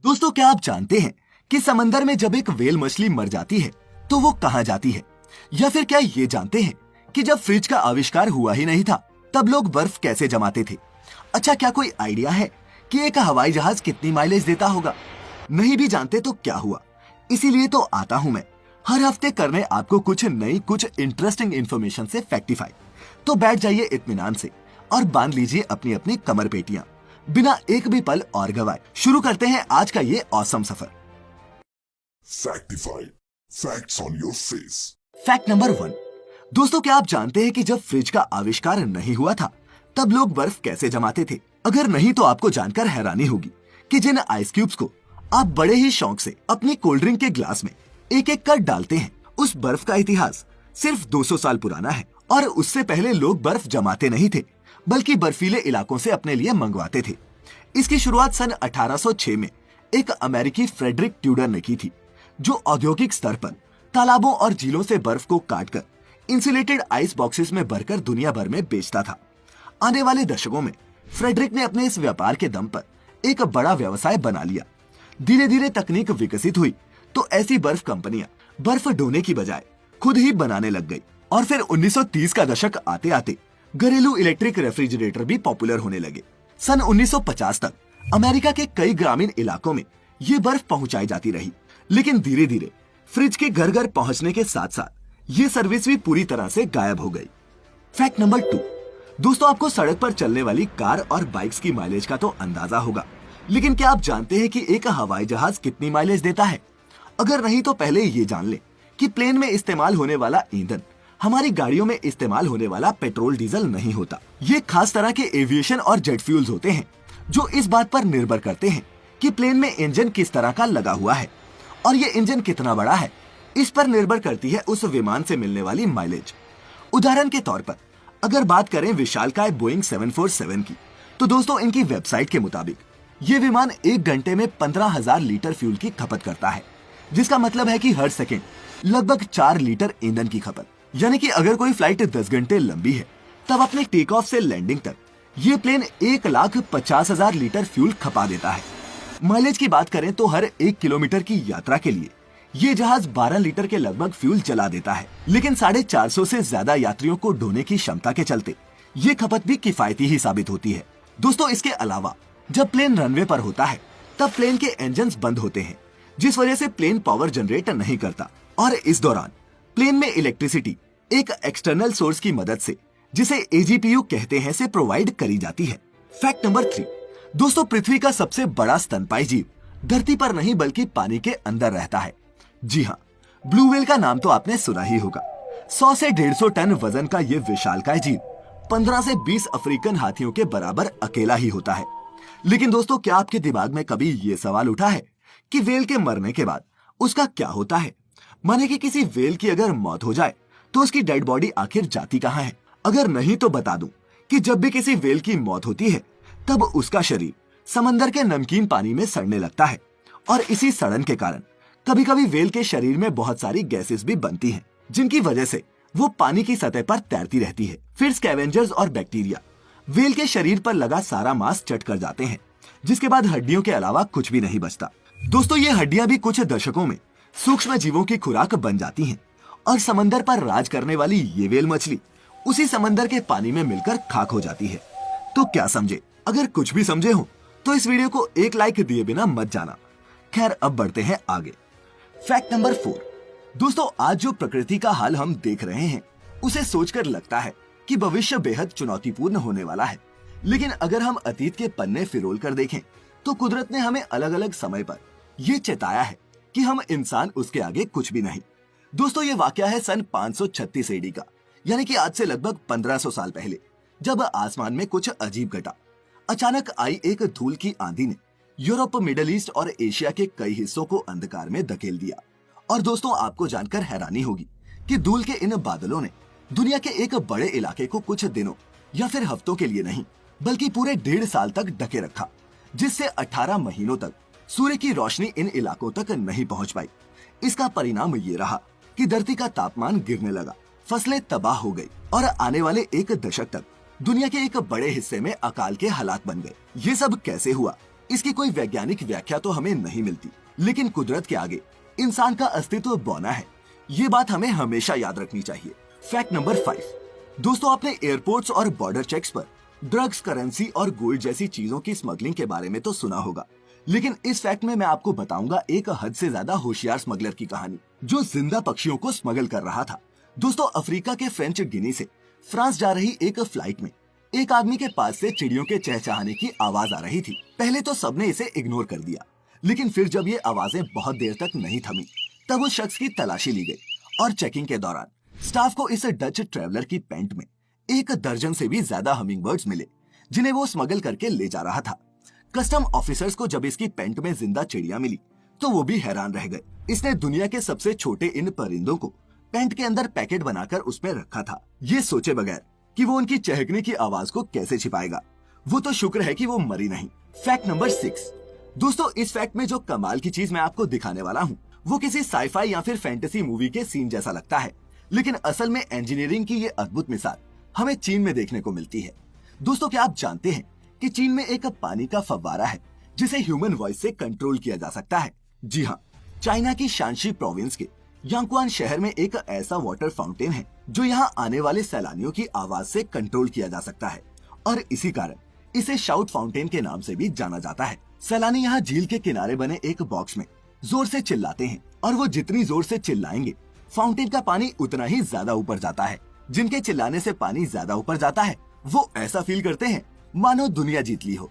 दोस्तों, क्या आप जानते हैं कि समंदर में जब एक व्हेल मछली मर जाती है तो वो कहाँ जाती है? या फिर क्या ये जानते हैं कि जब फ्रिज का आविष्कार हुआ ही नहीं था तब लोग बर्फ कैसे जमाते थे? अच्छा, क्या कोई आइडिया है कि एक हवाई जहाज कितनी माइलेज देता होगा? नहीं भी जानते तो क्या हुआ, इसीलिए तो आता हूँ मैं हर हफ्ते करने आपको कुछ नई, कुछ इंटरेस्टिंग इन्फॉर्मेशन से फैक्टिफाई। तो बैठ जाइए इत्मीनान से और बांध लीजिए अपनी अपनी कमर पेटियां। बिना एक भी पल और गवाए शुरू करते हैं आज का ये awesome suffer. Factified. Facts on your face. Fact number 1। दोस्तों, क्या आप जानते हैं कि जब फ्रिज का आविष्कार नहीं हुआ था तब लोग बर्फ कैसे जमाते थे? अगर नहीं तो आपको जानकर हैरानी होगी कि जिन आइस क्यूब्स को आप बड़े ही शौक से अपनी कोल्ड ड्रिंक के ग्लास में एक एक कर डालते हैं, उस बर्फ का इतिहास सिर्फ 200 साल पुराना है। और उससे पहले लोग बर्फ जमाते नहीं थे बल्कि बर्फीले इलाकों से अपने लिए मंगवाते थे। इसकी शुरुआत सन 1806 में एक अमेरिकी फ्रेडरिक ट्यूडर ने की थी, जो औद्योगिक स्तर पर तालाबों और झीलों से बर्फ को काटकर इंसुलेटेड आइस बॉक्सेस में भरकर दुनिया भर में बेचता था। आने वाले दशकों में फ्रेडरिक ने अपने इस व्यापार के दम पर एक बड़ा व्यवसाय बना लिया। धीरे धीरे तकनीक विकसित हुई तो ऐसी बर्फ कंपनियां बर्फ ढोने की बजाय खुद ही बनाने लग गई। और फिर 1930 का दशक आते आते घरेलू इलेक्ट्रिक रेफ्रिजरेटर भी पॉपुलर होने लगे। सन 1950 तक अमेरिका के कई ग्रामीण इलाकों में ये बर्फ पहुंचाई जाती रही, लेकिन धीरे धीरे फ्रिज के घर घर पहुंचने के साथ साथ ये सर्विस भी पूरी तरह से गायब हो गई। Fact number 2। दोस्तों, आपको सड़क पर चलने वाली कार और बाइक्स की माइलेज का तो अंदाजा होगा, लेकिन क्या आप जानते हैं कि एक हवाई जहाज कितनी माइलेज देता है? अगर नहीं तो पहले ये जान ले कि प्लेन में इस्तेमाल होने वाला ईंधन हमारी गाड़ियों में इस्तेमाल होने वाला पेट्रोल डीजल नहीं होता। ये खास तरह के एविएशन और जेट फ्यूल्स होते हैं जो इस बात पर निर्भर करते हैं कि प्लेन में इंजन किस तरह का लगा हुआ है और ये इंजन कितना बड़ा है। इस पर निर्भर करती है उस विमान से मिलने वाली माइलेज। उदाहरण के तौर पर अगर बात करें विशालकाय बोइंग 747 की, तो दोस्तों इनकी वेबसाइट के मुताबिक ये विमान 1 घंटे में 15,000 लीटर फ्यूल की खपत करता है, जिसका मतलब है कि हर सेकेंड लगभग 4 लीटर ईंधन की खपत। यानी कि अगर कोई फ्लाइट 10 घंटे लंबी है तब अपने टेक ऑफ से लैंडिंग तक ये प्लेन 1,50,000 लीटर फ्यूल खपा देता है। माइलेज की बात करें तो हर 1 किलोमीटर की यात्रा के लिए ये जहाज 12 लीटर के लगभग फ्यूल जला देता है, लेकिन 450 से ज्यादा यात्रियों को ढोने की क्षमता के चलते ये खपत भी किफायती ही साबित होती है। दोस्तों, इसके अलावा जब प्लेन रनवे पर होता है तब प्लेन के इंजन बंद होते हैं, जिस वजह से प्लेन पावर जनरेट नहीं करता और इस दौरान प्लेन में इलेक्ट्रिसिटी एक एक्सटर्नल सोर्स की मदद से, जिसे एजीपीयू कहते हैं, से प्रोवाइड करी जाती है। Fact number 3। दोस्तों, पृथ्वी का सबसे बड़ा स्तनपायी जीव धरती पर नहीं बल्कि पानी के अंदर रहता है। जी हाँ, ब्लू व्हेल का नाम तो आपने सुना ही होगा। 100 से 150 टन वजन का ये विशालकाय जीव 15 से 20 अफ्रीकन हाथियों के बराबर अकेला ही होता है। लेकिन दोस्तों, क्या आपके दिमाग में कभी ये सवाल उठा है कि व्हेल के मरने के बाद उसका क्या होता है? माने कि किसी व्हेल की अगर मौत हो जाए तो उसकी डेड बॉडी आखिर जाती कहाँ है? अगर नहीं तो बता दूं कि जब भी किसी व्हेल की मौत होती है तब उसका शरीर समंदर के नमकीन पानी में सड़ने लगता है और इसी सड़न के कारण कभी कभी व्हेल के शरीर में बहुत सारी गैसेस भी बनती हैं, जिनकी वजह से वो पानी की सतह पर तैरती रहती है। फिर स्कैवेंजर्स और बैक्टीरिया व्हेल के शरीर पर लगा सारा मांस चट कर जाते हैं, जिसके बाद हड्डियों के अलावा कुछ भी नहीं बचता। दोस्तों, ये हड्डियां भी कुछ दशकों में सूक्ष्म जीवों की खुराक बन जाती हैं और समंदर पर राज करने वाली ये व्हेल मछली उसी समंदर के पानी में मिलकर खाक हो जाती है। तो क्या समझे? अगर कुछ भी समझे हो तो इस वीडियो को एक लाइक दिए बिना मत जाना। खैर, अब बढ़ते हैं आगे। Fact number 4। दोस्तों, आज जो प्रकृति का हाल हम देख रहे हैं उसे सोचकर लगता है कि भविष्य बेहद चुनौतीपूर्ण होने वाला है, लेकिन अगर हम अतीत के पन्ने फिरोल कर देखें तो कुदरत ने हमें अलग अलग समय पर यह चेताया है कि हम इंसान उसके आगे कुछ भी नहीं। दोस्तों, ये वाकया है सन 536 एडी का, यानी कि आज से लगभग 1500 साल पहले, जब आसमान में कुछ अजीब घटा। अचानक आई एक धूल की आंधी ने यूरोप, मिडिल ईस्ट और एशिया के कई हिस्सों को अंधकार में धकेल दिया। और दोस्तों, आपको जानकर हैरानी होगी कि धूल के इन बादलों ने दुनिया के एक बड़े इलाके को कुछ दिनों या फिर हफ्तों के लिए नहीं बल्कि पूरे 1.5 साल तक ढके रखा, जिससे 18 महीनों तक सूर्य की रोशनी इन इलाकों तक नहीं पहुंच पाई। इसका परिणाम ये रहा कि धरती का तापमान गिरने लगा, फसलें तबाह हो गई और आने वाले 1 दशक तक दुनिया के एक बड़े हिस्से में अकाल के हालात बन गए। ये सब कैसे हुआ? इसकी कोई वैज्ञानिक व्याख्या तो हमें नहीं मिलती, लेकिन कुदरत के आगे इंसान का अस्तित्व बौना है। ये बात हमें हमेशा याद रखनी चाहिए। Fact number 5। दोस्तों, आपने एयरपोर्ट्स और बॉर्डर चेक्स पर ड्रग्स, करेंसी और गोल्ड जैसी चीजों की स्मगलिंग के बारे में तो सुना होगा, लेकिन इस फैक्ट में मैं आपको बताऊंगा एक हद से ज्यादा होशियार स्मगलर की कहानी, जो जिंदा पक्षियों को स्मगल कर रहा था। दोस्तों, अफ्रीका के फ्रेंच गिनी से फ्रांस जा रही एक फ्लाइट में एक आदमी के पास से चिड़ियों के चहचहाने की आवाज आ रही थी। पहले तो सबने इसे इग्नोर कर दिया, लेकिन फिर जब ये आवाजें बहुत देर तक नहीं थमी, तब उस शख्स की तलाशी ली गई और चेकिंग के दौरान स्टाफ को इस डच ट्रेवलर की पैंट में 1 दर्जन से भी ज्यादा हमिंग बर्ड्स मिले, जिन्हें वो स्मगल करके ले जा रहा था। कस्टम ऑफिसर्स को जब इसकी पैंट में जिंदा चिड़िया मिली तो वो भी हैरान रह गए। इसने दुनिया के सबसे छोटे इन परिंदों को पैंट के अंदर पैकेट बनाकर उसमें रखा था, ये सोचे बगैर कि वो उनकी चहकने की आवाज को कैसे छिपाएगा। वो तो शुक्र है कि वो मरी नहीं। Fact number 6। दोस्तों, इस फैक्ट में जो कमाल की चीज मैं आपको दिखाने वाला हूँ वो किसी साईफाई या फिर फैंटेसी मूवी के सीन जैसा लगता है, लेकिन असल में इंजीनियरिंग की ये अद्भुत मिसाल हमें चीन में देखने को मिलती है। दोस्तों, क्या आप जानते हैं कि चीन में एक पानी का फव्वारा है जिसे ह्यूमन वॉइस से कंट्रोल किया जा सकता है? जी हाँ, चाइना की शांशी प्रोविंस के यांगक्वान शहर में एक ऐसा वाटर फाउंटेन है जो यहाँ आने वाले सैलानियों की आवाज से कंट्रोल किया जा सकता है, और इसी कारण इसे शाउट फाउंटेन के नाम से भी जाना जाता है। सैलानी यहाँ झील के किनारे बने एक बॉक्स में जोर से चिल्लाते हैं, और वो जितनी जोर से चिल्लाएंगे फाउंटेन का पानी उतना ही ज्यादा ऊपर जाता है। जिनके चिल्लाने से पानी ज्यादा ऊपर जाता है वो ऐसा फील करते हैं मानो दुनिया जीत ली हो।